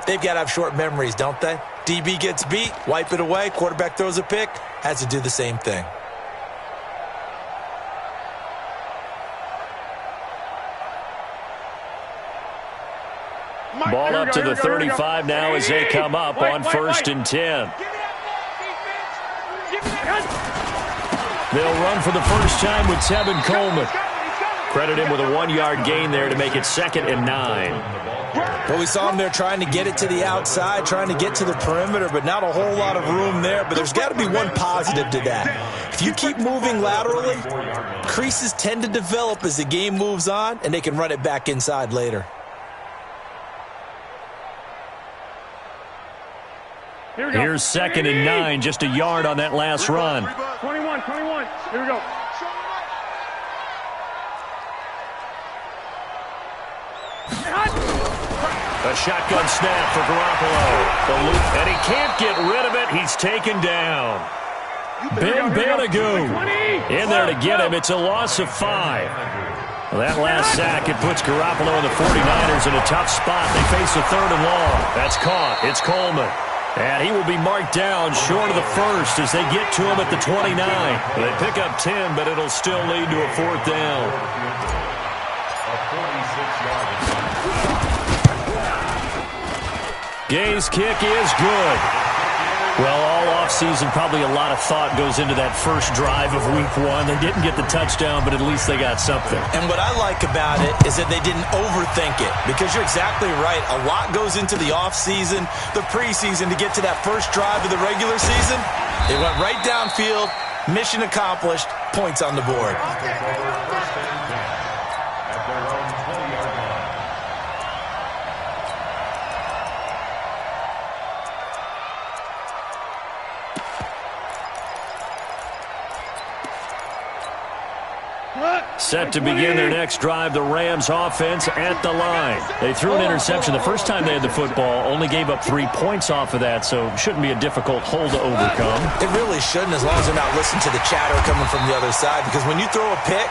They've got to have short memories, don't they? DB gets beat, wipe it away, quarterback throws a pick, has to do the same thing. Ball up to the 35 now as they come up on 1st and 10. They'll run for the first time with Tevin Coleman. Credit him with a 1-yard gain there to make it 2nd and 9. Well, we saw him there trying to get it to the outside, trying to get to the perimeter, but not a whole lot of room there. But there's got to be one positive to that. If you keep moving laterally, creases tend to develop as the game moves on, and they can run it back inside later. Here's 2nd and 9, just a yard on that last run. 21. Here we go. A shotgun snap for Garoppolo. And he can't get rid of it. He's taken down. Ben Banagoo in there to get him. It's a loss of 5. Well, that last sack, it puts Garoppolo and the 49ers in a tough spot. They face a 3rd and long. That's caught. It's Coleman. And he will be marked down short of the first as they get to him at the 29. They pick up 10, but it'll still lead to a 4th down. Gay's kick is good. Well, all offseason, probably a lot of thought goes into that first drive of Week 1. They didn't get the touchdown, but at least they got something. And what I like about it is that they didn't overthink it, because you're exactly right. A lot goes into the offseason, the preseason, to get to that first drive of the regular season. They went right downfield, mission accomplished, points on the board. Set to begin their next drive, the Rams offense at the line. They threw an interception the first time they had the football, only gave up 3 points off of that, so it shouldn't be a difficult hole to overcome. It really shouldn't, as long as they're not listening to the chatter coming from the other side, because when you throw a pick,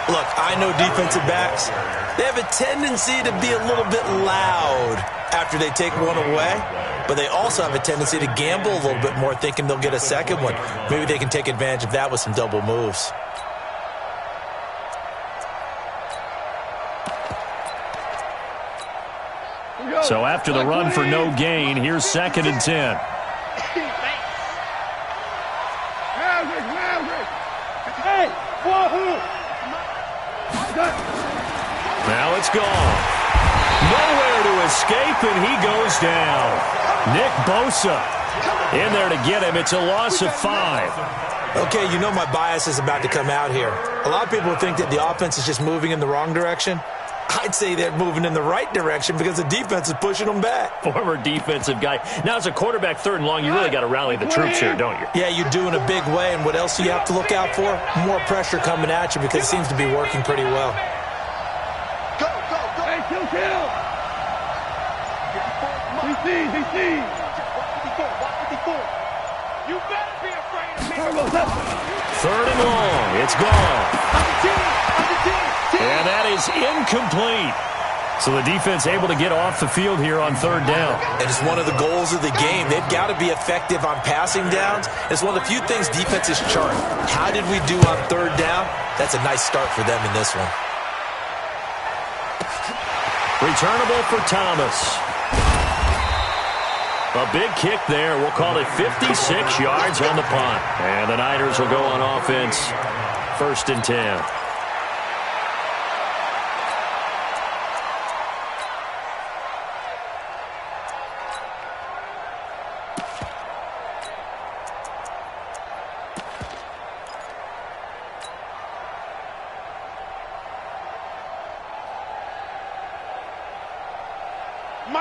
look, I know defensive backs, they have a tendency to be a little bit loud after they take one away, but they also have a tendency to gamble a little bit more, thinking they'll get a second one. Maybe they can take advantage of that with some double moves. So after the run for no gain, here's 2nd and 10. Now it's gone. Nowhere to escape, and he goes down. Nick Bosa in there to get him. It's a loss of 5. Okay, you know my bias is about to come out here. A lot of people think that the offense is just moving in the wrong direction. I'd say they're moving in the right direction because the defense is pushing them back. Former defensive guy. Now, as a quarterback 3rd and long, you really got to rally the troops here, don't you? Yeah, you do in a big way. And what else do you have to look out for? More pressure coming at you, because it seems to be working pretty well. Go. Hey, kill. He sees. You better be afraid of me. 3rd and long. It's gone. And that is incomplete. So the defense able to get off the field here on 3rd down. And it's one of the goals of the game. They've got to be effective on passing downs. It's one of the few things defenses chart. How did we do on 3rd down? That's a nice start for them in this one. Returnable for Thomas. A big kick there. We'll call it 56 yards on the punt. And the Niners will go on offense. 1st and 10.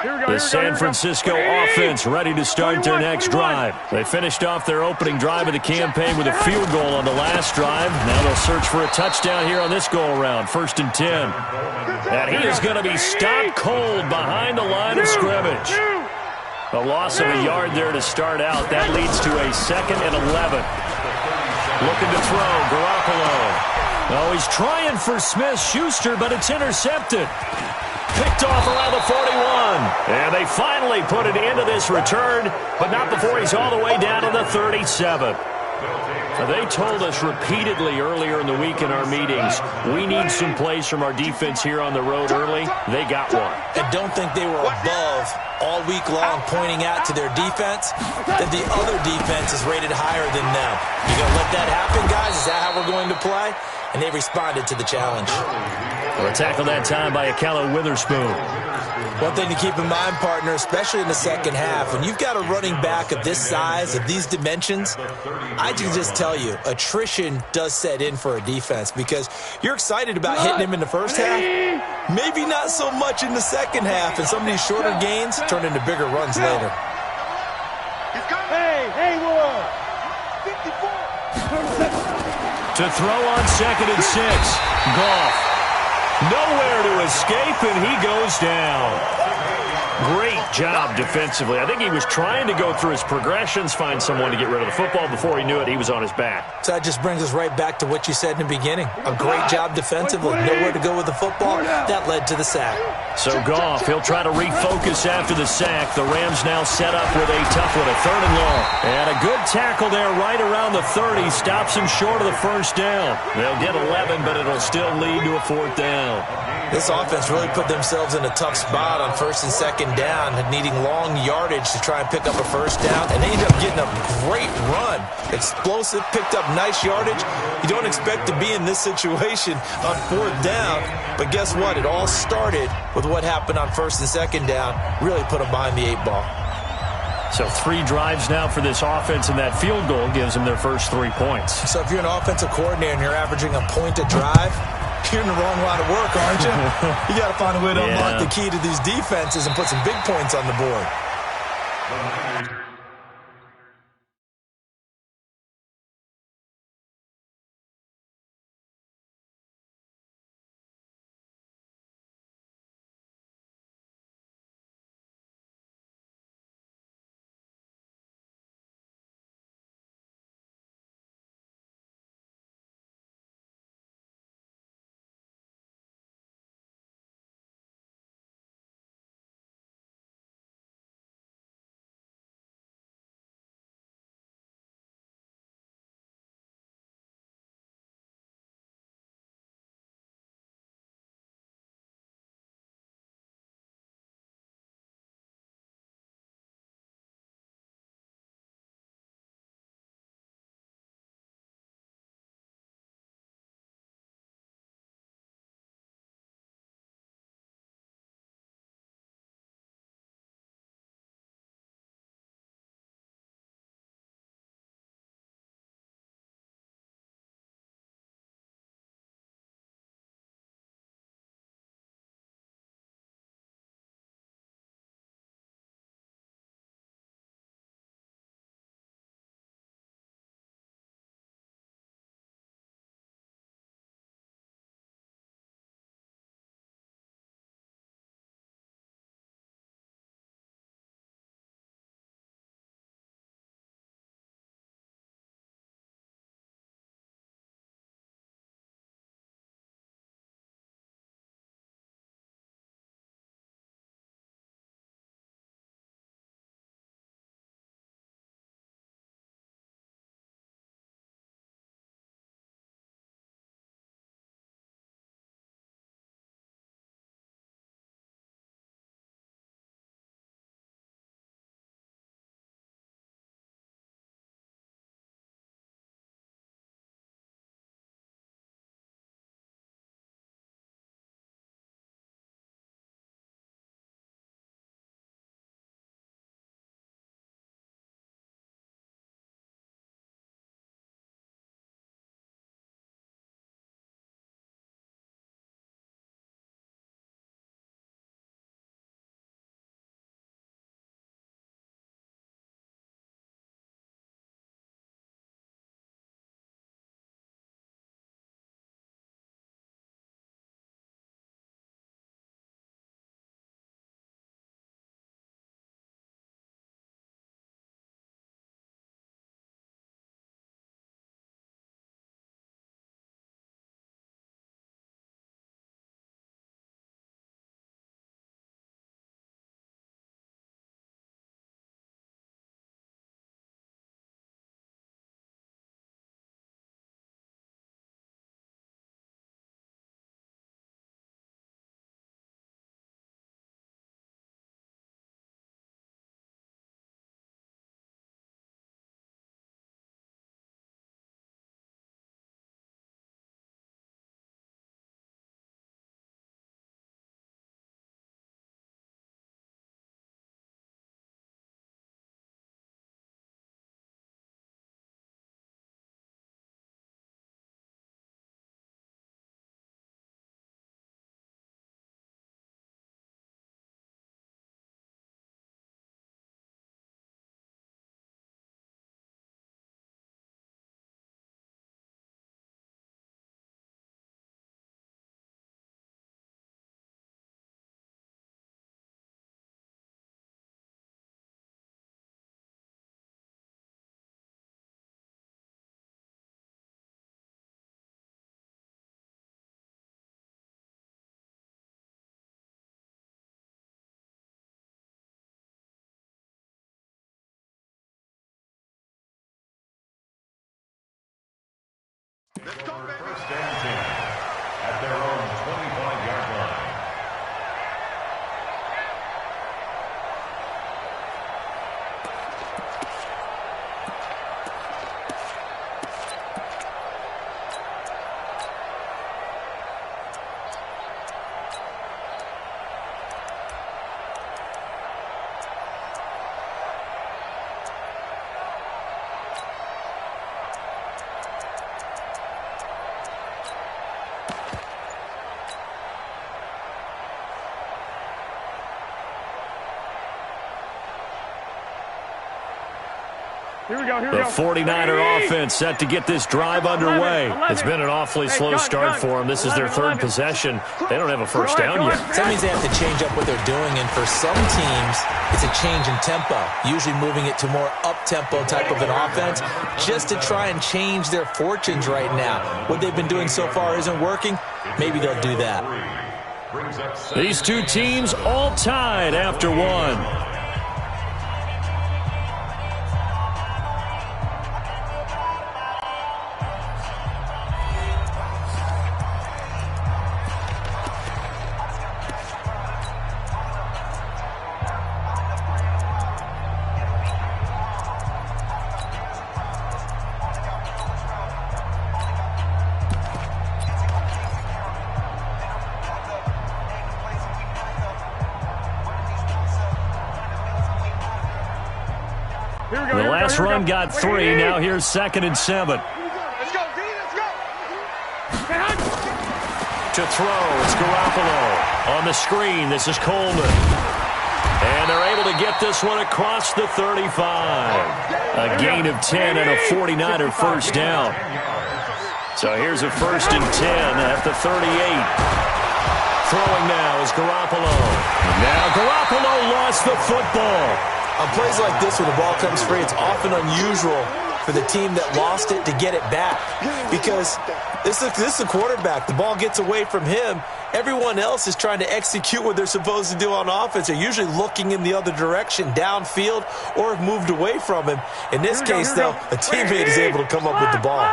The San Francisco offense ready to start their next drive. They finished off their opening drive of the campaign with a field goal on the last drive. Now they'll search for a touchdown here on this go-around. 1st and 10. And he is going to be stopped cold behind the line of scrimmage. A loss of a yard there to start out. That leads to a 2nd and 11. Looking to throw, Garoppolo. Oh, he's trying for Smith-Schuster, but it's intercepted. picked off around the 41. And they finally put an end to this return, but not before he's all the way down to the 37. Now, they told us repeatedly earlier in the week in our meetings, we need some plays from our defense here on the road early. They got one. I don't think they were above all week long pointing out to their defense that the other defense is rated higher than them. You going to let that happen, guys? Is that how we're going to play? And they responded to the challenge. Well, a tackle that time by Akello Witherspoon. One thing to keep in mind, partner, especially in the second half, when you've got a running back of this size, of these dimensions, I can just tell you, attrition does set in for a defense because you're excited about hitting him in the first half, maybe not so much in the second half, and some of these shorter gains turn into bigger runs later. Hey, Will! 54! To throw on 2nd and 6. Goff. Nowhere to escape, and he goes down. Great job defensively. I think he was trying to go through his progressions, find someone to get rid of the football. Before he knew it, he was on his back. So that just brings us right back to what you said in the beginning. A great job defensively. Nowhere to go with the football. That led to the sack. So Goff, he'll try to refocus after the sack. The Rams now set up with a tough one, a 3rd and long. And a good tackle there right around the 30. Stops him short of the first down. They'll get 11, but it'll still lead to a 4th down. This offense really put themselves in a tough spot on 1st and 2nd down, needing long yardage to try and pick up a 1st down, and they ended up getting a great run. Explosive, picked up nice yardage. You don't expect to be in this situation on 4th down, but guess what? It all started with what happened on 1st and 2nd down. Really put them behind the 8 ball. So 3 drives now for this offense, and that field goal gives them their first 3 points. So if you're an offensive coordinator and you're averaging a point a drive, you're in the wrong line of work, aren't you? You got to find a way to unlock the key to these defenses and put some big points on the board. Let's go, baby. First and 10 at their own 25-yard line. Here we go, here we The go. 49er offense set to get this drive underway. 11. It's been an awfully slow start for them. This is their third possession. They don't have a first down yet. That means they have to change up what they're doing, and for some teams, it's a change in tempo, usually moving it to more up-tempo type of an offense just to try and change their fortunes right now. What they've been doing so far isn't working. Maybe they'll do that. These two teams all tied after one. The last run got 3. Now here's 2nd and 7. Let's go, D, let's go. To throw, it's Garoppolo. On the screen, this is Coleman. And they're able to get this one across the 35. A gain of 10 and a 49er first down. So here's a 1st and 10 at the 38. Throwing now is Garoppolo. Now Garoppolo lost the football. On plays like this where the ball comes free, it's often unusual for the team that lost it to get it back. Because this is the quarterback. The ball gets away from him. Everyone else is trying to execute what they're supposed to do on offense. They're usually looking in the other direction, downfield, or have moved away from him. In this case, though, a teammate is able to come up with the ball.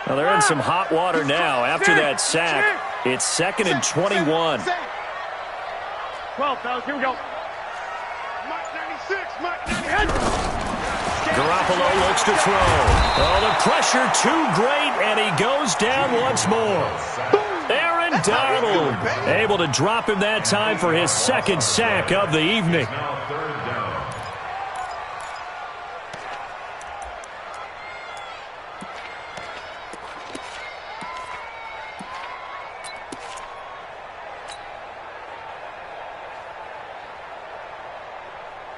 Well, they're in some hot water now after that sack. It's 2nd and 21. 12, fellas, here we go. Mike 96, Mike 96. Garoppolo looks to throw. Oh, the pressure too great, and he goes down once more. Aaron Donald able to drop him that time for his 2nd sack of the evening.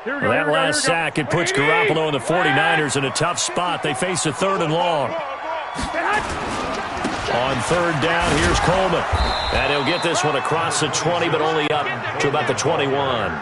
That last sack, it puts Garoppolo and the 49ers in a tough spot. They face a 3rd and long. On 3rd down, here's Coleman. And he'll get this one across the 20, but only up to about the 21.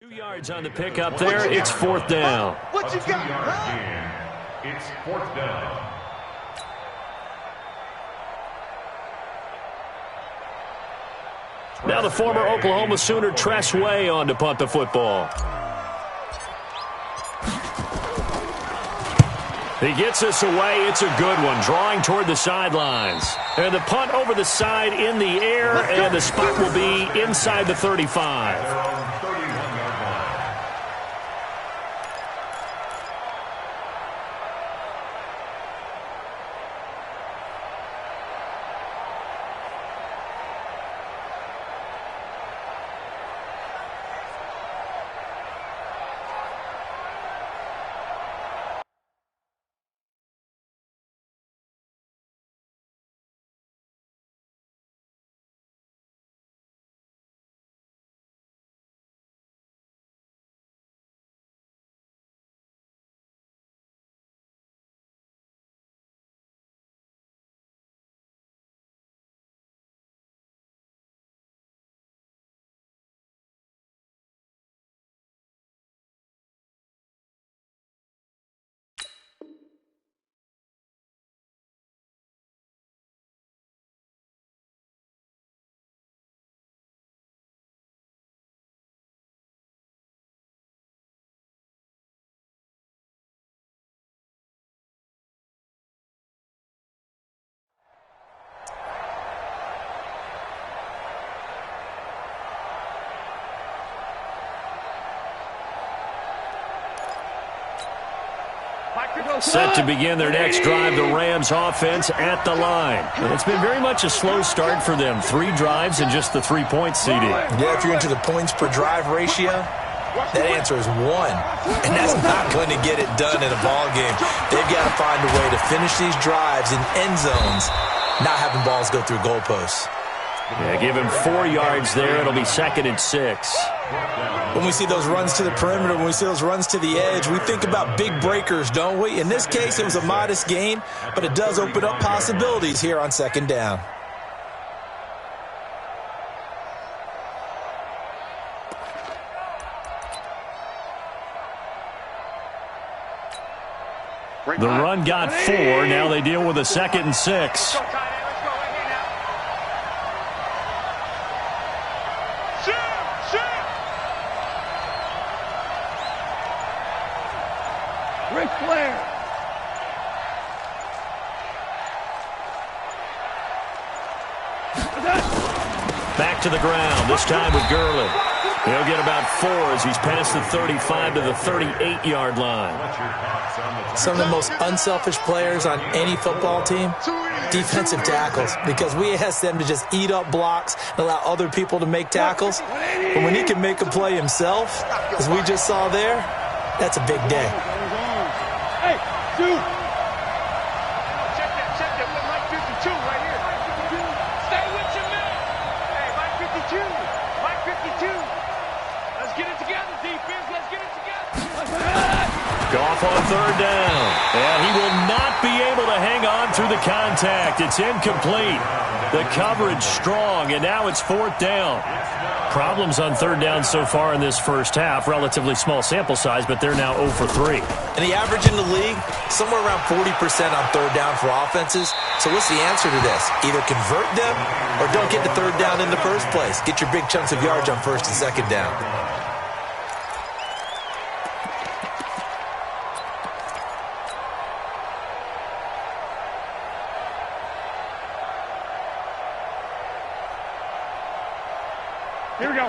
2 yards on the pickup there. It's 4th down. What you got? Gain. It's 4th down. Now the former Oklahoma Sooner Tress Way on to punt the football. He gets us away. It's a good one, drawing toward the sidelines. And the punt over the side in the air, and the spot will be inside the 35. Set to begin their next drive, the Rams offense at the line. And it's been very much a slow start for them. 3 drives and just the 3 points, CD. Yeah, if you're into the points per drive ratio, that answer is 1. And that's not going to get it done in a ball game. They've got to find a way to finish these drives in end zones, not having balls go through goalposts. Yeah, give him 4 yards there. It'll be 2nd and 6. When we see those runs to the perimeter, when we see those runs to the edge, we think about big breakers, don't we? In this case, it was a modest gain, but it does open up possibilities here on 2nd down. The run got 4. Now they deal with a 2nd and 6. Back to the ground, this time with Gurley. He'll get about 4 as he's past the 35 to the 38-yard line. Some of the most unselfish players on any football team, defensive tackles, because we ask them to just eat up blocks and allow other people to make tackles. But when he can make a play himself, as we just saw there, that's a big day. Hey, dude. Check that with Mike 52 right here. Stay with your man. Hey, Mike 52. Mike 52. Let's get it together, defense. Let's get it together. Goff on 3rd down. And he will not be able to hang on through the contact. It's incomplete. The coverage strong, and now it's 4th down. Problems on 3rd down so far in this first half. Relatively small sample size, but they're now 0 for 3. And the average in the league, somewhere around 40% on 3rd down for offenses. So what's the answer to this? Either convert them or don't get to 3rd down in the first place. Get your big chunks of yards on 1st and 2nd down.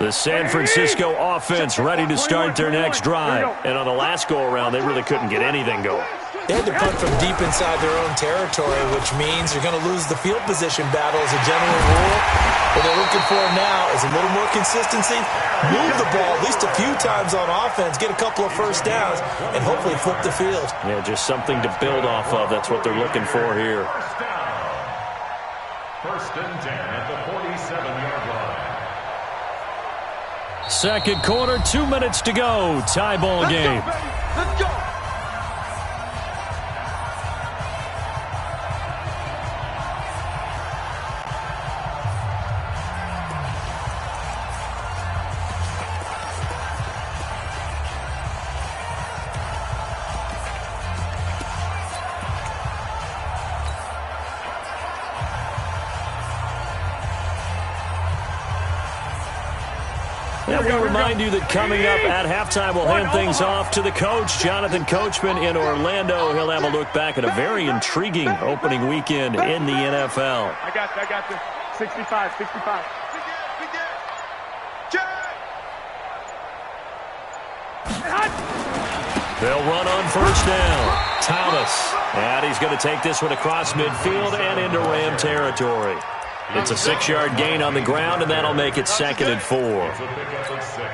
The San Francisco offense ready to start their next drive. And on the last go-around, they really couldn't get anything going. They had to punt from deep inside their own territory, which means you're going to lose the field position battle as a general rule. What they're looking for now is a little more consistency, move the ball at least a few times on offense, get a couple of 1st downs, and hopefully flip the field. Yeah, just something to build off of. That's what they're looking for here. 1st and 10 at the 47-yard line. 2nd quarter, 2 minutes to go. Tie ball game. Let's go. Now we'll remind you that coming up at halftime, we'll hand things off to the coach, Jonathan Coachman in Orlando. He'll have a look back at a very intriguing opening weekend in the NFL. I got this. 65. They'll run on first down. Thomas. And he's going to take this one across midfield and into Ram territory. It's a 6-yard gain on the ground, and that'll make it 2nd and 4. It's a pickup of 6.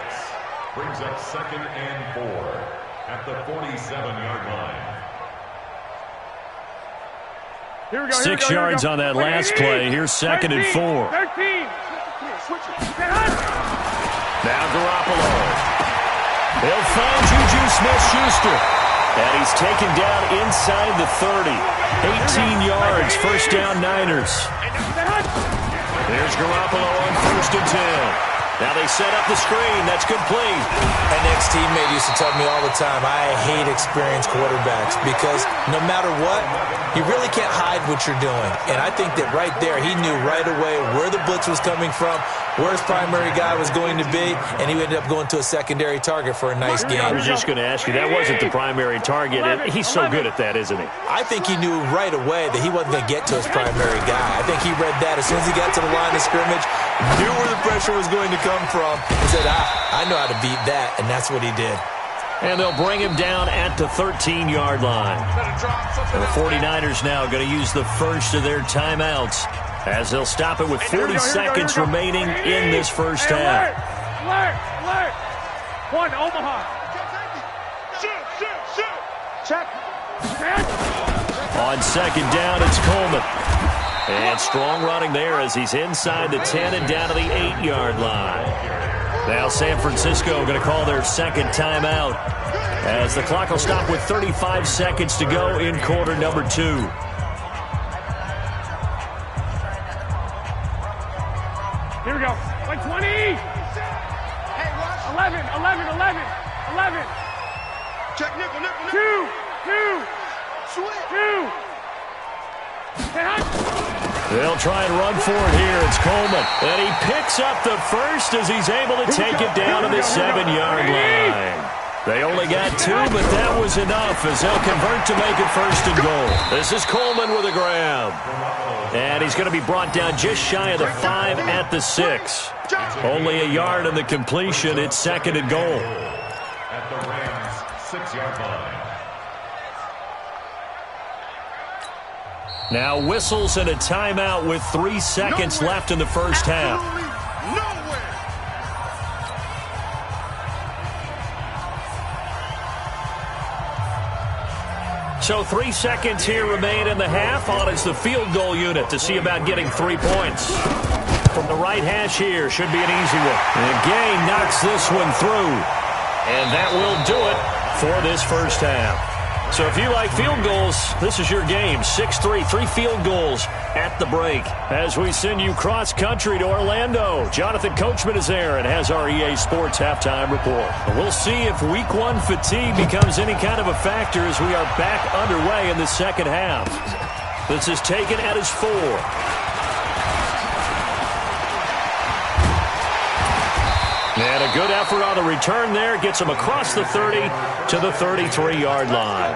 Brings up 2nd and 4 at the 47-yard line. Here we go. 6 yards on that last play. Here's 2nd and 4. 13. Now Garoppolo. He'll find Juju Smith-Schuster. And he's taken down inside the 30. 18 yards, first down Niners. There's Garoppolo on 1st and 10. Now they set up the screen. That's complete. An ex-teammate used to tell me all the time, I hate experienced quarterbacks because no matter what, you really can't hide what you're doing. And I think that right there, he knew right away where the blitz was coming from, where his primary guy was going to be, and he ended up going to a secondary target for a nice game. I was just going to ask you, that wasn't the primary target. And he's so good at that, isn't he? I think he knew right away that he wasn't going to get to his primary guy. I think he read that as soon as he got to the line of scrimmage, knew where the pressure was going to come from, and said, I know how to beat that, and that's what he did. And they'll bring him down at the 13-yard line. And the 49ers now going to use the first of their timeouts as they'll stop it with 40 seconds remaining in this first half. Alert! 1, Omaha. Shoot. Check. On 2nd down, it's Coleman. And strong running there as he's inside the 10 and down to the 8-yard line. Now San Francisco going to call their 2nd timeout as the clock will stop with 35 seconds to go in quarter number 2. Here we go. Like 20. 11. Check nickel. 2. They'll try and run for it here. It's Coleman. And he picks up the first as he's able to take it down to the 7-yard line. They only got 2, but that was enough as they'll convert to make it 1st and goal. This is Coleman with a grab. And he's going to be brought down just shy of the 5 at the 6. Only a yard in the completion. It's 2nd and goal. At the Rams' 6-yard line. Now whistles and a timeout with 3 seconds left in the first half. So 3 seconds here remain in the half. On is the field goal unit to see about getting 3 points. From the right hash here, should be an easy one. And Gay knocks this one through. And that will do it for this first half. So if you like field goals, this is your game. 6-3, 3 field goals at the break. As we send you cross-country to Orlando, Jonathan Coachman is there and has our EA Sports halftime report. We'll see if Week 1 fatigue becomes any kind of a factor as we are back underway in the second half. This is taken at his 4. And a good effort on the return there. Gets him across the 30 to the 33-yard line.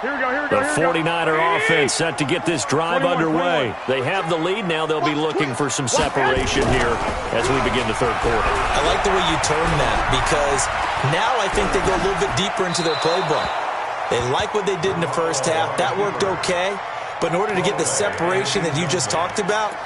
Here we go. The 49er offense set to get this drive underway. They have the lead. Now they'll be looking for some separation here as we begin the third quarter. I like the way you term that because now I think they go a little bit deeper into their playbook. They like what they did in the first half. That worked okay. But in order to get the separation that you just talked about,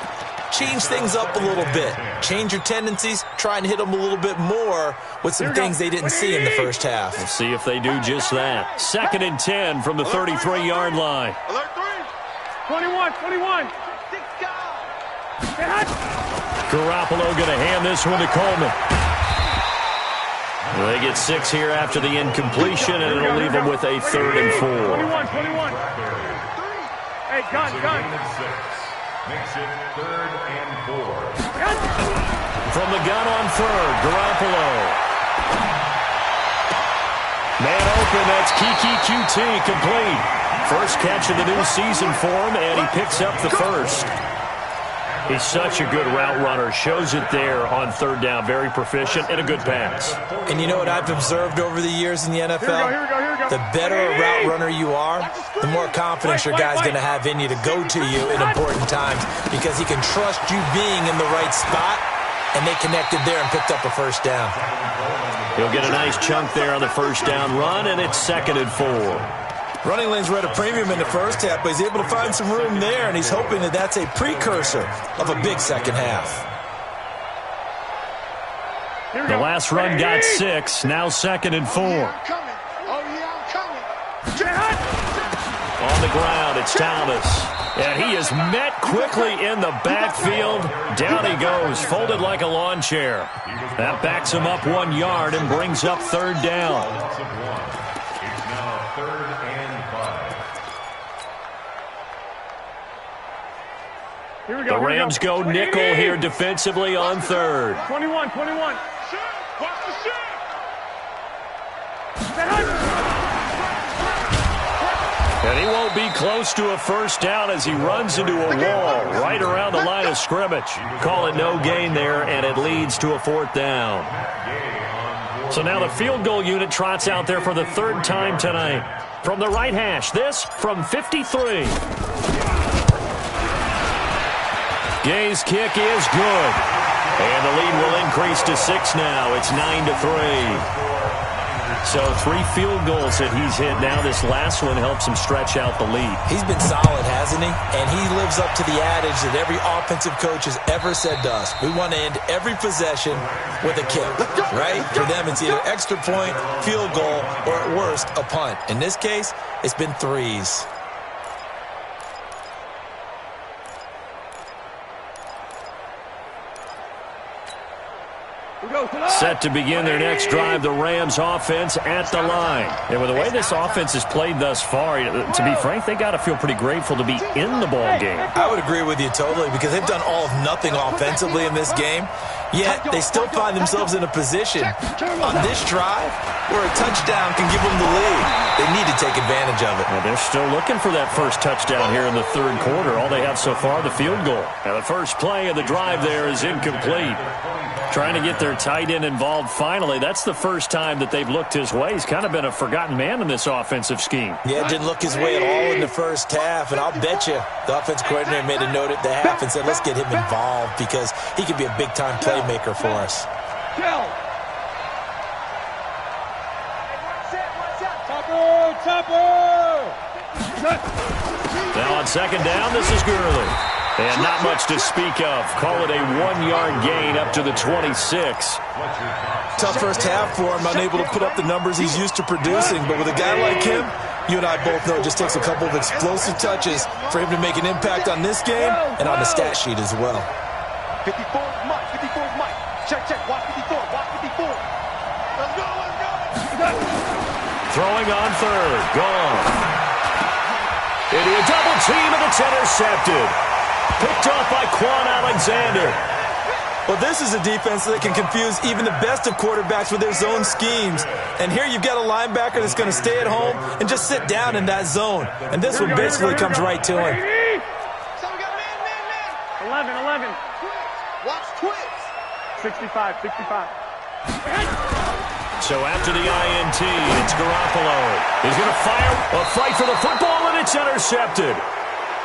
change things up a little bit. Change your tendencies. Try and hit them a little bit more with some things they didn't see in the first half. We'll see if they do just that. 2nd and 10 from the 33-yard line. Alert 3. 21. Garoppolo going to hand this one to Coleman. They get 6 here after the incompletion, and it'll leave them with a 3rd and 4. 21. Hey, gun. Makes it 3rd and 4. From the gun on 3rd, Garoppolo. Man open. That's Kiki QT complete. First catch of the new season for him, and he picks up the first. He's such a good route runner. Shows it there on third down. Very proficient and a good pass. And you know what I've observed over the years in the NFL? Here we go. The better a route runner you are, the more confidence your guy's going to have in you to go to you in important times because he can trust you being in the right spot, and they connected there and picked up a first down. He'll get a nice chunk there on the first down run, and it's 2nd and 4. Running lanes were at a premium in the first half, but he's able to find some room there, and he's hoping that that's a precursor of a big second half. The last run got 6, now 2nd and 4. On the ground, it's Thomas. And he is met quickly in the backfield. Down he goes, folded like a lawn chair. That backs him up 1 yard and brings up third down. It's now 3rd and 5. Here we go. The Rams go nickel here defensively on third. 21. Watch the shit. And he won't be close to a first down as he runs into a wall right around the line of scrimmage. Call it no gain there, and it leads to a 4th down. So now the field goal unit trots out there for the 3rd time tonight. From the right hash, this from 53. Gay's kick is good. And the lead will increase to 6 now. It's 9-3. So 3 field goals that he's hit now. This last one helps him stretch out the lead. He's been solid, hasn't he? And he lives up to the adage that every offensive coach has ever said to us. We want to end every possession with a kick, right? For them, it's either extra point, field goal, or at worst, a punt. In this case, it's been 3s. Set to begin their next drive, the Rams offense at the line. And with the way this offense has played thus far, to be frank, they got to feel pretty grateful to be in the ball game. I would agree with you totally because they've done all of nothing offensively in this game, yet they still find themselves in a position on this drive where a touchdown can give them the lead. They need to take advantage of it. Well, they're still looking for that first touchdown here in the 3rd quarter. All they have so far, the field goal. Now, the first play of the drive there is incomplete. Trying to get their tight end involved finally. That's the first time that they've looked his way. He's kind of been a forgotten man in this offensive scheme. Yeah, didn't look his way at all in the first half, and I'll bet you the offensive coordinator made a note at the half and said, let's get him involved because he could be a big-time playmaker for us. Now on 2nd down, this is Gurley. And not much to speak of. Call it a 1-yard gain up to the 26. Tough first half for him, unable to put up the numbers he's used to producing. But with a guy like him, you and I both know it just takes a couple of explosive touches for him to make an impact on this game and on the stat sheet as well. 54 Mike. Check. Watch 54. Let's go. Throwing on third. Gone. And a double team, and it's intercepted. Picked off by Quan Alexander. Well, this is a defense that can confuse even the best of quarterbacks with their zone schemes. And here you've got a linebacker that's going to stay at home and just sit down in that zone. And this one basically comes right to him. 11. Watch twins. 65. So after the INT, it's Garoppolo. He's going to fire a fight for the football, and it's intercepted.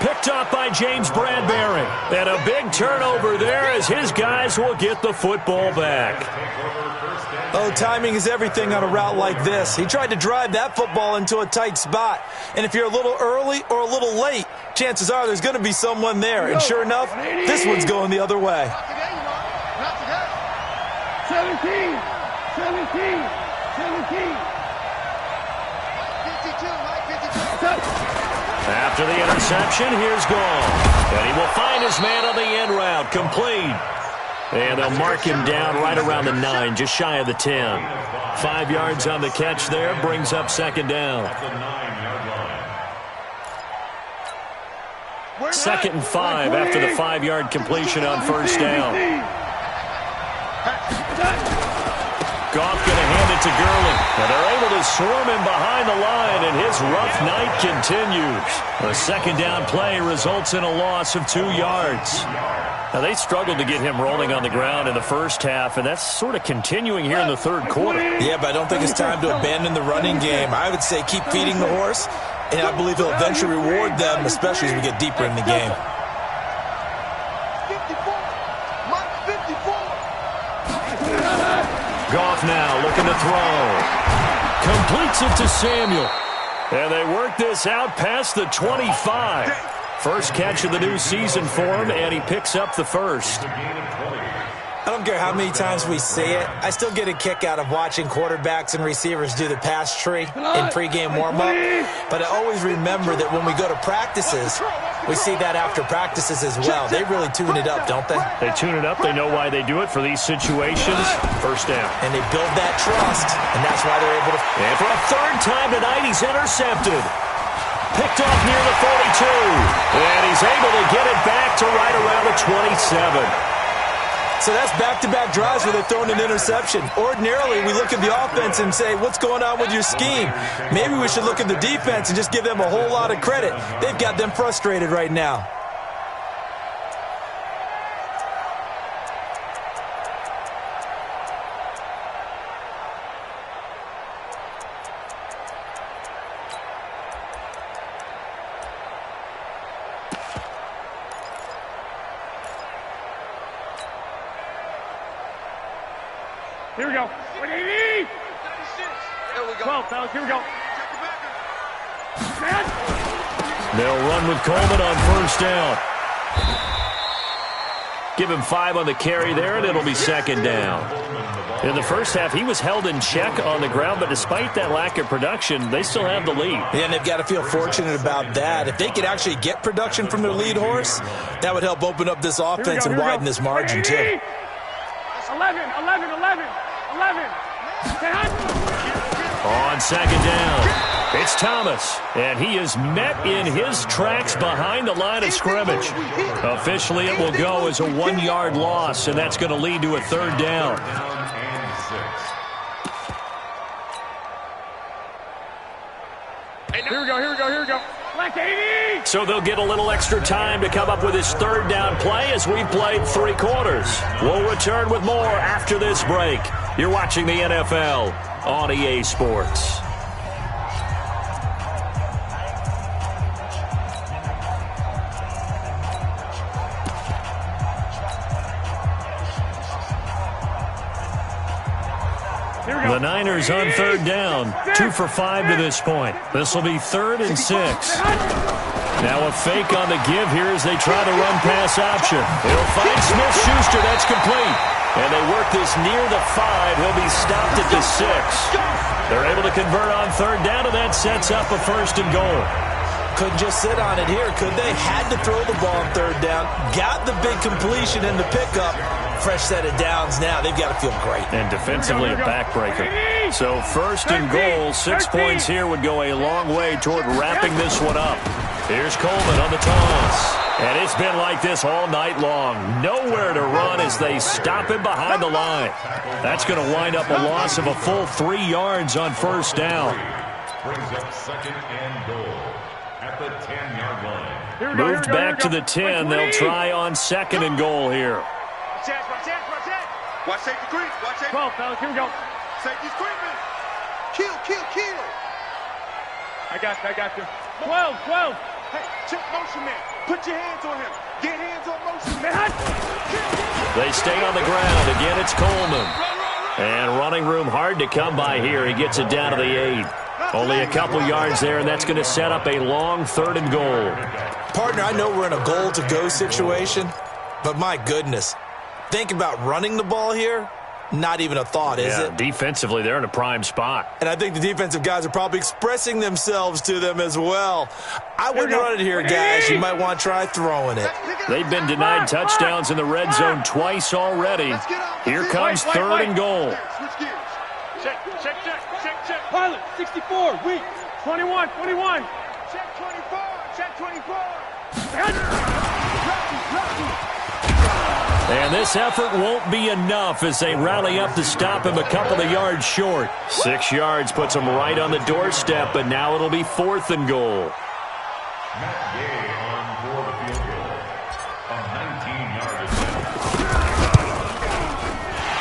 Picked up by James Bradbury. And a big turnover there as his guys will get the football back. Oh, timing is everything on a route like this. He tried to drive that football into a tight spot. And if you're a little early or a little late, chances are there's going to be someone there. And sure enough, this one's going the other way. Not today. 17. 52. After the interception, here's Gall. And he will find his man on the end route, complete. And they'll mark him down right around the 9, just shy of the 10. 5 yards on the catch there, brings up 2nd down. 2nd and 5 after the 5-yard completion on first down. Goff going to hand it it to Gurley. And they're able to swarm him behind the line, and his rough night continues. A second down play results in a loss of 2 yards. Now, they struggled to get him rolling on the ground in the first half, and that's sort of continuing here in the third quarter. Yeah, but I don't think it's time to abandon the running game. I would say keep feeding the horse, and I believe he'll eventually reward them, especially as we get deeper in the game. 54. Mike 54. Goff now looking to throw. Completes it to Samuel. And they work this out past the 25. First catch of the new season for him, and he picks up the first. I don't care how many times we say it, I still get a kick out of watching quarterbacks and receivers do the pass tree in pregame warm-up. But I always remember that when we go to practices, we see that after practices as well. They really tune it up, don't they? They tune it up. They know why they do it for these situations. First down. And they build that trust, and that's why they're able to... And for a third time tonight, he's intercepted. Picked off near the 42. And he's able to get it back to right around the 27. So that's back-to-back drives where they're throwing an interception. Ordinarily, we look at the offense and say, what's going on with your scheme? Maybe we should look at the defense and just give them a whole lot of credit. They've got them frustrated right now. Here we go. 180. Here we go. 12, fellas. Here we go. They'll run with Coleman on first down. Give him 5 on the carry there, and it'll be second down. In the first half, he was held in check on the ground, but despite that lack of production, they still have the lead. Yeah, and they've got to feel fortunate about that. If they could actually get production from their lead horse, that would help open up this offense and widen this margin, too. 11. On second down, it's Thomas, and he is met in his tracks behind the line of scrimmage. Officially, it will go as a 1-yard loss, and that's going to lead to a third down. Here we go. Black 80. So they'll get a little extra time to come up with his third down play as we've played 3 quarters. We'll return with more after this break. You're watching the NFL on EA Sports. The Niners on third down, 2 for 5 to this point. This will be 3rd and 6. Now a fake on the give here as they try to run pass option. He'll find Smith-Schuster. That's complete. And they work this near the 5. He'll be stopped at the 6. They're able to convert on third down, and that sets up a 1st and goal. Couldn't just sit on it here, could they? Had to throw the ball on third down. Got the big completion in the pickup. Fresh set of downs now. They've got to feel great. And defensively a backbreaker. So 1st and goal, 6 points here would go a long way toward wrapping this one up. Here's Coleman on the toss. And it's been like this all night long. Nowhere to run as they stop him behind the line. That's going to wind up a loss of a full 3 yards on first down. Brings up 2nd and goal at the 10-yard line. Moved back to the 10. They'll try on 2nd and goal here. Watch safety creep. Watch safety. 12, fellas. Here we go. Safety's creeping. Kill. I got you. 12. Hey, check motion man. Put your hands on him. Get hands on motion man. They stay on the ground. Again, it's Coleman. And running room hard to come by here. He gets it down to the 8. Only a couple yards there, and that's going to set up a long 3rd and goal. Partner, I know we're in a goal-to-go situation, but my goodness. Think about running the ball here. Not even a thought, is it? Defensively, they're in a prime spot. And I think the defensive guys are probably expressing themselves to them as well. I wouldn't run it here, guys. You might want to try throwing it. They've been denied touchdowns in the red zone twice already. Here comes 3rd and goal. Check. Pilot, 64, weak. 21. Check 24. And this effort won't be enough as they rally up to stop him a couple of yards short. 6 yards puts him right on the doorstep, but now it'll be 4th and goal. Matt Gay on for the field goal. A 19-yard attempt.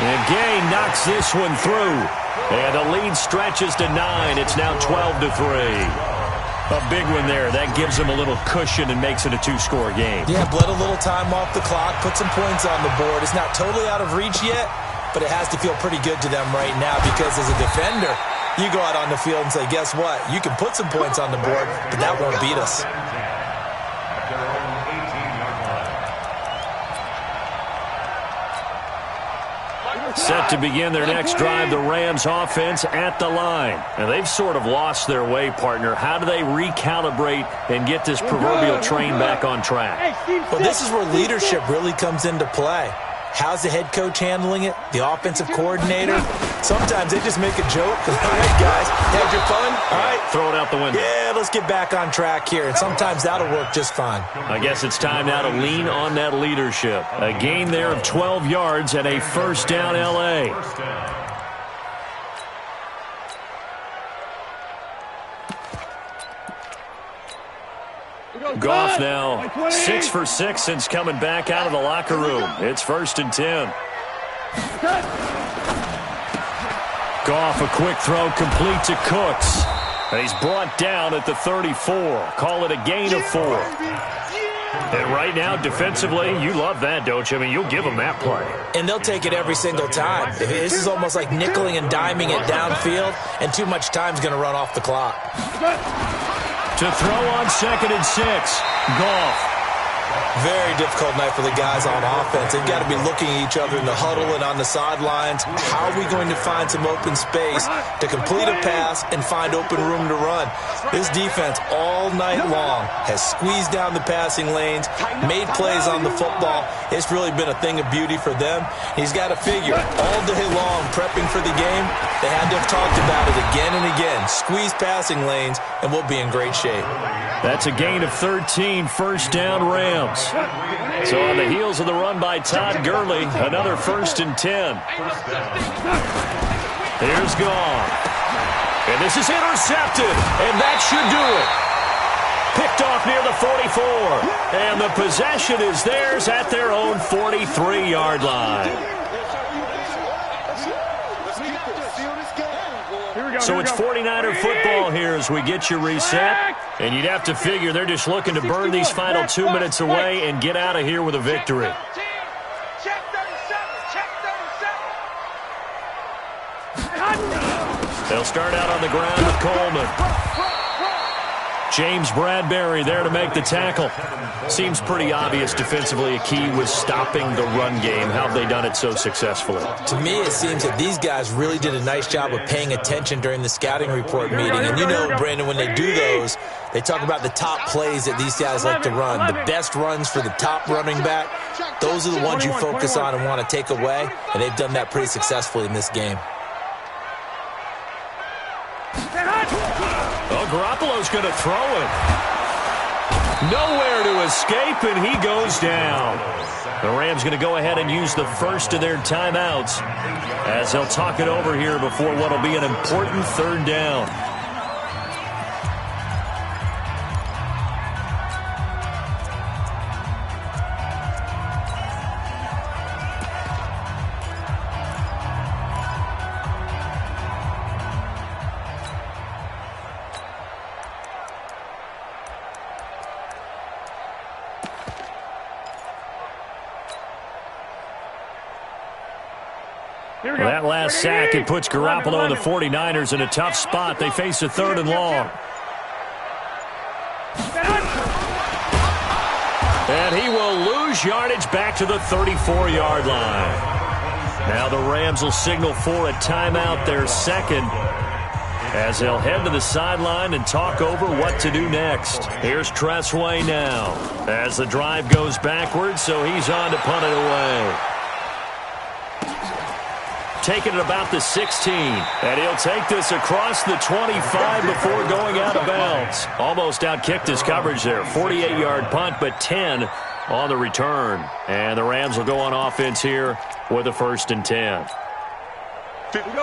And Gay knocks this one through. And the lead stretches to 9. It's now 12-3. A big one there. That gives them a little cushion and makes it a 2-score game. Yeah, bled a little time off the clock, put some points on the board. It's not totally out of reach yet, but it has to feel pretty good to them right now because as a defender, you go out on the field and say, guess what? You can put some points on the board, but that won't beat us. At their own 18-yard line. Set to begin their next drive, the Rams offense at the line. And they've sort of lost their way, partner. How do they recalibrate and get this proverbial train back on track? Well, this is where leadership really comes into play. How's the head coach handling it? The offensive coordinator? Sometimes they just make a joke. All right, guys, had your fun? All right. Throw it out the window. Yeah, let's get back on track here. And sometimes that'll work just fine. I guess it's time now to lean on that leadership. A gain there of 12 yards and a 1st down L.A. First down. Goff now 6 for 6 since coming back out of the locker room. It's 1st and 10. Goff, a quick throw complete to Cooks. And he's brought down at the 34. Call it a gain of 4. And right now, defensively, you love that, don't you? I mean, you'll give them that play. And they'll take it every single time. This is almost like nickeling and diming it downfield, and too much time's going to run off the clock. To throw on 2nd and 6. Goff. Very difficult night for the guys on offense. They've got to be looking at each other in the huddle and on the sidelines. How are we going to find some open space to complete a pass and find open room to run? This defense all night long has squeezed down the passing lanes, made plays on the football. It's really been a thing of beauty for them. He's got to figure all day long prepping for the game. They had to have talked about it again and again. Squeeze passing lanes and we'll be in great shape. That's a gain of 13, 1st down Rams. So on the heels of the run by Todd Gurley, another 1st and 10. Here's Goff. And this is intercepted, and that should do it. Picked off near the 44. And the possession is theirs at their own 43-yard line. So it's 49er football here as we get you reset. And you'd have to figure they're just looking to burn these final 2 minutes away and get out of here with a victory. They'll start out on the ground with Coleman. James Bradbury there to make the tackle. Seems pretty obvious defensively a key was stopping the run game. How have they done it so successfully? To me, it seems that these guys really did a nice job of paying attention during the scouting report meeting. And you know, Brandon, when they do those, they talk about the top plays that these guys like to run. The best runs for the top running back, those are the ones you focus on and want to take away. And they've done that pretty successfully in this game. Well, Garoppolo's going to throw it. Nowhere to escape, and he goes down. The Rams going to go ahead and use the first of their timeouts as they'll talk it over here before what will be an important 3rd down. Well, that last sack, it puts Garoppolo and the 49ers in a tough spot. They face a 3rd and long. And he will lose yardage back to the 34-yard line. Now the Rams will signal for a timeout, their 2nd, as they'll head to the sideline and talk over what to do next. Here's Tressway now as the drive goes backwards, so he's on to punt it away. Taking it about the 16, and he'll take this across the 25 before going out of bounds. Almost outkicked his coverage there. 48-yard punt, but 10 on the return. And the Rams will go on offense here with a 1st and 10.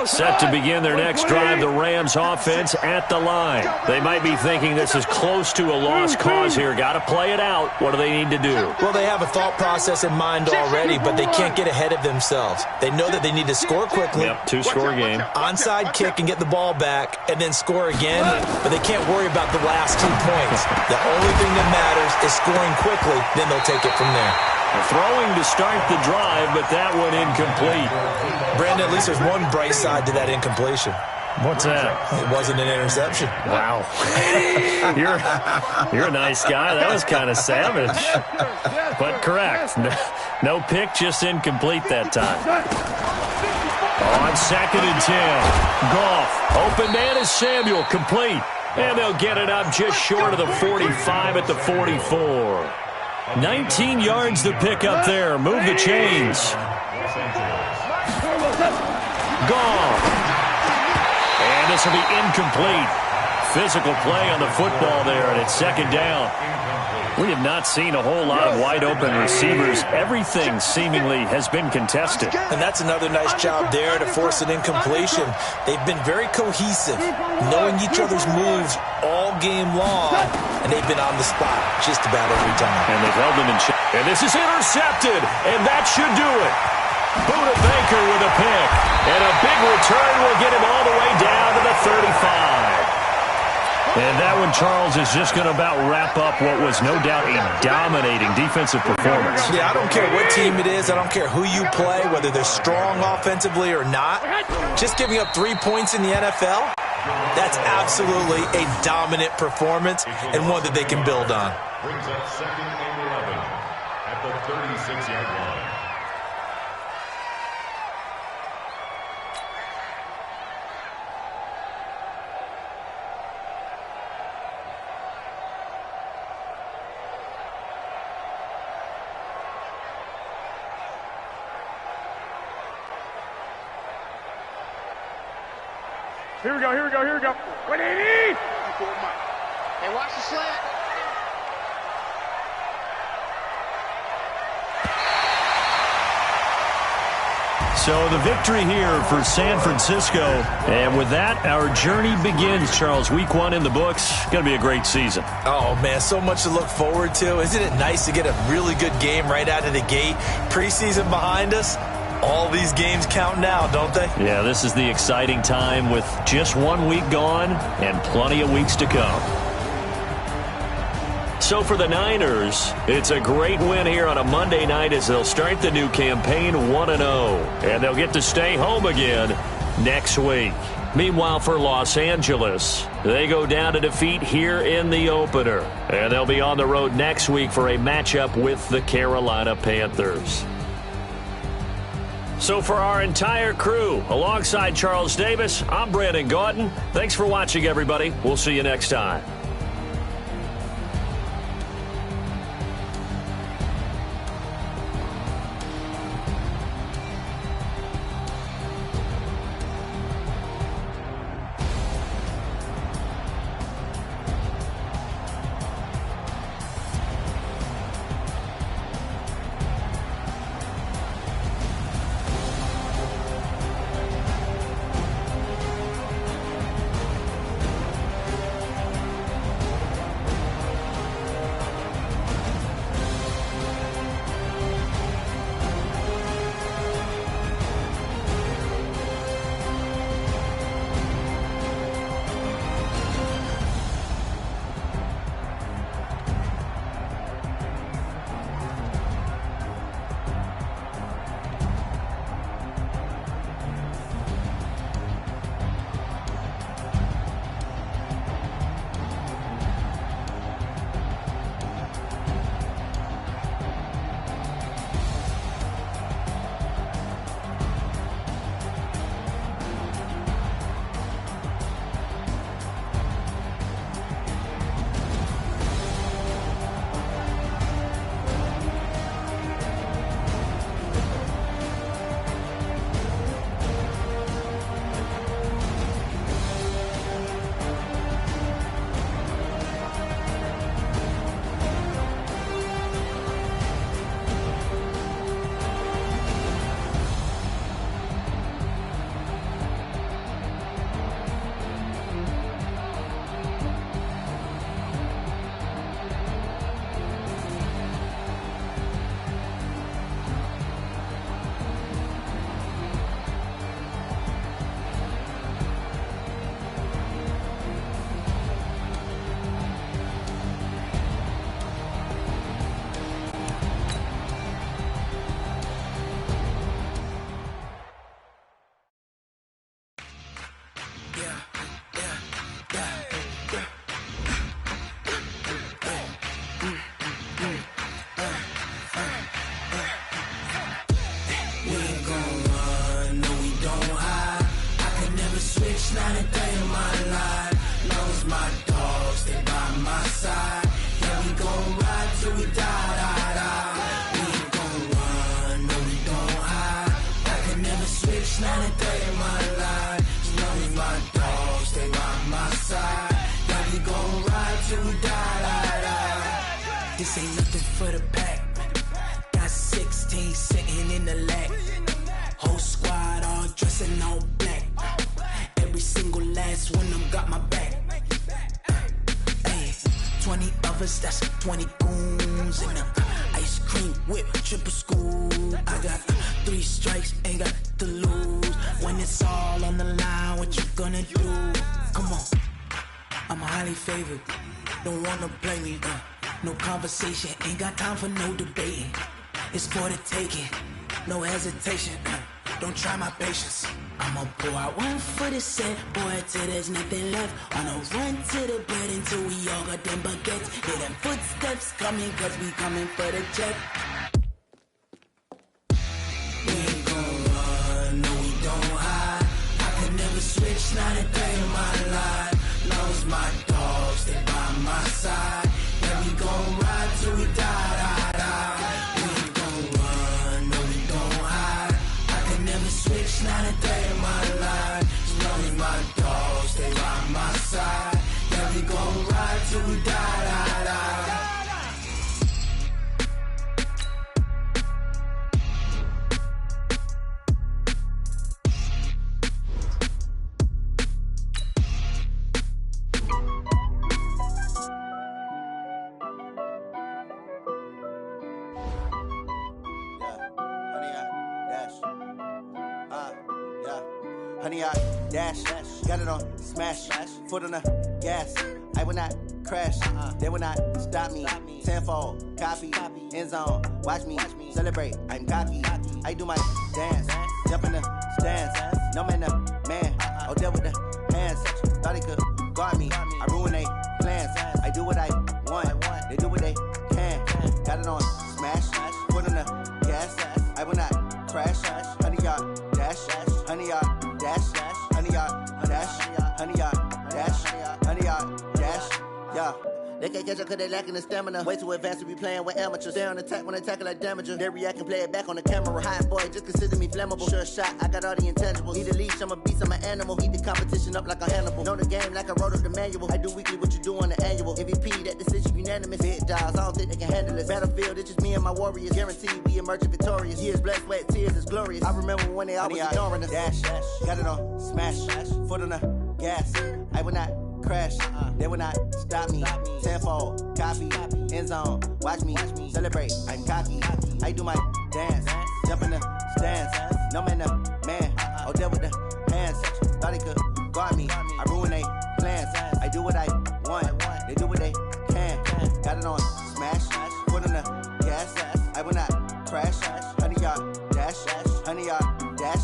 Set to begin their next drive, the Rams offense at the line. They might be thinking this is close to a lost cause here. Got to play it out. What do they need to do? Well, they have a thought process in mind already, but they can't get ahead of themselves. They know that they need to score quickly. Yep, 2-score game. Onside kick and get the ball back and then score again, but they can't worry about the last 2 points. The only thing that matters is scoring quickly, then they'll take it from there. Throwing to start the drive, but that one incomplete. Brandon, at least there's one bright side to that incompletion. What's that? It wasn't an interception. Wow. You're a nice guy. That was kind of savage. But correct. No pick, just incomplete that time. On 2nd and 10. Goff. Open man is Samuel. Complete. And they'll get it up just short of the 45 at the 44. 19 yards to pick up there. Move the chains. Gone. And this will be incomplete. Physical play on the football there, and it's 2nd down. We have not seen a whole lot of wide-open receivers. Everything seemingly has been contested. And that's another nice job there to force an incompletion. They've been very cohesive, knowing each other's moves all game long, and they've been on the spot just about every time. And they've held them in check. And this is intercepted, and that should do it. Buda Baker with a pick, and a big return will get him all the way down to the 35. And that one, Charles, is just going to about wrap up what was no doubt a dominating defensive performance. Yeah, I don't care what team it is. I don't care who you play, whether they're strong offensively or not. Just giving up 3 points in the NFL, that's absolutely a dominant performance and one that they can build on. Brings up 2nd and 11 at the 36-yard line. Here we go, here we go, here we go. 180! Hey, watch the slant. So the victory here for San Francisco. And with that, our journey begins, Charles. Week 1 in the books. Going to be a great season. Oh, man, so much to look forward to. Isn't it nice to get a really good game right out of the gate? Preseason behind us. All these games count now, don't they? Yeah, this is the exciting time with just 1 week gone and plenty of weeks to come. So for the Niners, it's a great win here on a Monday night as they'll start the new campaign 1-0. And they'll get to stay home again next week. Meanwhile, for Los Angeles, they go down to defeat here in the opener. And they'll be on the road next week for a matchup with the Carolina Panthers. So for our entire crew, alongside Charles Davis, I'm Brandon Gaudin. Thanks for watching, everybody. We'll see you next time. This ain't nothing for the pack. Got 16 sitting in the lag. Whole squad all dressing all black. Every single last one of them got my back. Hey, 20 of us, that's 20 goons in them. Ice cream whip, triple school. I got 3 strikes, ain't got to lose. When it's all on the line, what you gonna do? Come on, I'm highly favored. Don't wanna play me, no conversation, ain't got time for no debating. It's for the taking, no hesitation. Don't try my patience. I'ma pour out one for the set, boy, till there's nothing left. On a run to the bed until we all got them baguettes. Hear them footsteps coming, cause we coming for the jet. We ain't gon' run, no we don't hide. I could never switch, not a day in my life. Long as my dogs, they by my side. Yeah, we gon' ride till we die, die, die. We ain't gon' run, no we don't hide. I could never switch, not a day in my life. As long as my dogs, they by my side. Yeah, we gon' ride till we die, die, die. Honey, I dash, got it on smash, foot on the gas. I will not crash, they will not stop me. Tenfold, copy, end zone, watch me celebrate. I'm cocky, I do my dance, jump in the stands. No man, the man, oh, deal with the hands. Thought he could guard me, I ruin they plans. I do what I want, they do what they can. Got it on smash, foot on the gas. I will not crash, honey, y'all dash, honey, y'all dash, honey, y'all dash, honey, y'all dash, honey, y'all dash, yeah. They can't catch up cause they lacking the stamina. Way too advanced to be playing with amateurs. Stay on attack when they tackle like damager. They react and play it back on the camera. Hot boy, just consider me flammable. Sure shot, I got all the intangibles. Need a leash, I'm a beast, I'm an animal. Heat the competition up like a Hannibal. Know the game like I wrote up the manual. I do weekly what you do on the annual. MVP, that decision unanimous. Hit dials, I don't think they can handle it. Battlefield, it's just me and my warriors. Guaranteed we emerging victorious. Years, blood, sweat, tears, it's glorious. I remember when they always ignoring us. Dash, got it on smash, foot on the gas. I will not crash, they will not stop me. Tenfold, copy, end zone, watch me celebrate. I'm cocky, I do my dance, jump in the stands. No man, the man, oh, deal with the hands. Thought he could guard me, I ruin they plans. I do what I want, they do what they can. Got it on smash, foot on the gas. I will not crash, honey, y'all dash, honey, y'all dash,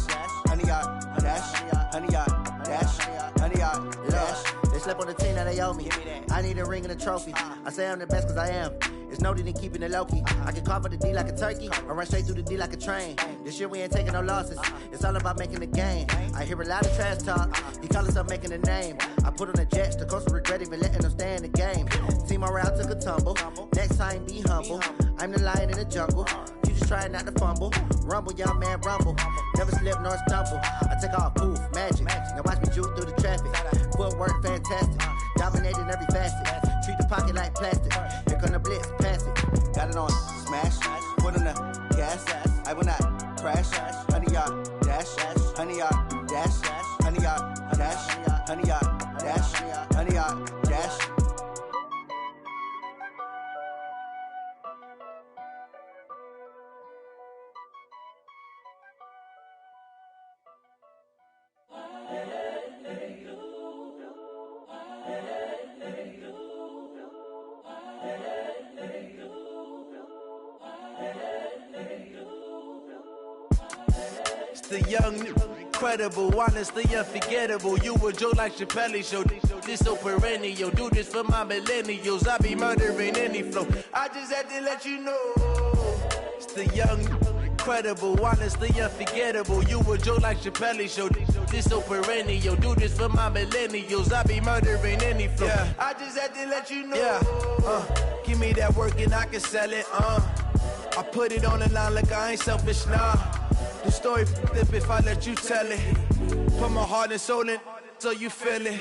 honey, y'all dash, honey, y'all dash, honey, y'all dash. They slept on the team, now they owe me. I need a ring and a trophy. I say I'm the best cause I am. It's no need in keeping it low-key. I can carve up the D like a turkey, or run straight through the D like a train. This year we ain't taking no losses. It's all about making the game. I hear a lot of trash talk. He call himself making a name. I put on the jets, the coach will regret even letting them stay in the game. Team morale took a tumble. Next time be humble. I'm the lion in the jungle. You just trying not to fumble. Rumble, young man, rumble. Never slip nor stumble. I take off, poof, magic. Now watch me juke through the traffic. Footwork fantastic. Dominating every facet. Treat the pocket like plastic. Here come the blitz, pass it. Got it on smash, foot on the gas. I will not crash. Honey, y'all dash, honey, y'all dash, honey, y'all dash, honey, y'all dash, honey, y'all dash. It's the young, incredible, honestly unforgettable. You a joke like Chappelle Show. This so perennial. Do this for my millennials. I be murdering any flow. I just had to let you know. It's the young, incredible, honestly unforgettable. You a joke like Chappelle Show. This so perennial. Do this for my millennials. I be murdering any flow. Yeah. I just had to let you know. Yeah. Give me that work and I can sell it. I put it on the line like I ain't selfish, nah. The story flip if I let you tell it. Put my heart and soul in so you feel it.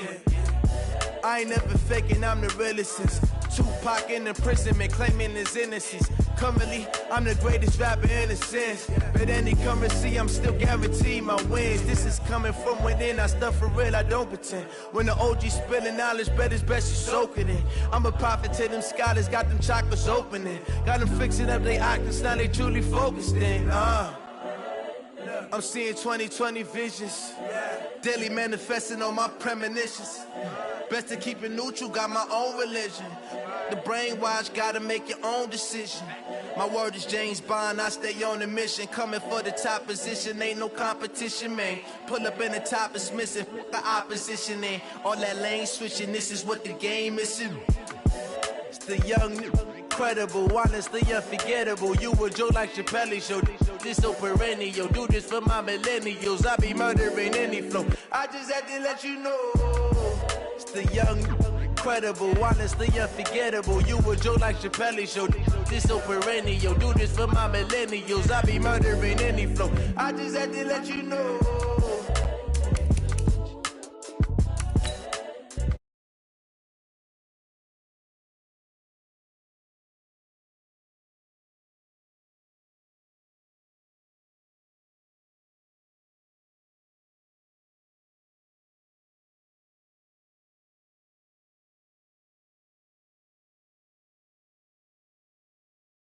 I ain't never faking, I'm the realest since Tupac in imprisonment, claiming his innocence. Currently, I'm the greatest rapper in a sense. But any currency, I'm still guaranteed my wins. This is coming from within, I stuff for real, I don't pretend. When the OG spilling knowledge, bet it's best you soak it in. I'm a prophet to them scholars, got them chakras opening. Got them fixing up they octaves, now they truly focused in. I'm seeing 2020 visions. Daily manifesting on my premonitions. Best to keep it neutral, got my own religion. The brainwash, gotta make your own decision. My word is James Bond, I stay on a mission. Coming for the top position, ain't no competition, man. Pull up in the top is missing, the opposition in. All that lane switching, this is what the game is. It's the young, incredible, honestly unforgettable. You a Joe like Chappelle show. This so perennial, do this for my millennials. I be murdering any flow. I just had to let you know. It's the young, incredible, honestly unforgettable. You a Joe like Chappelle show. This so perennial, do this for my millennials. I be murdering any flow. I just had to let you know.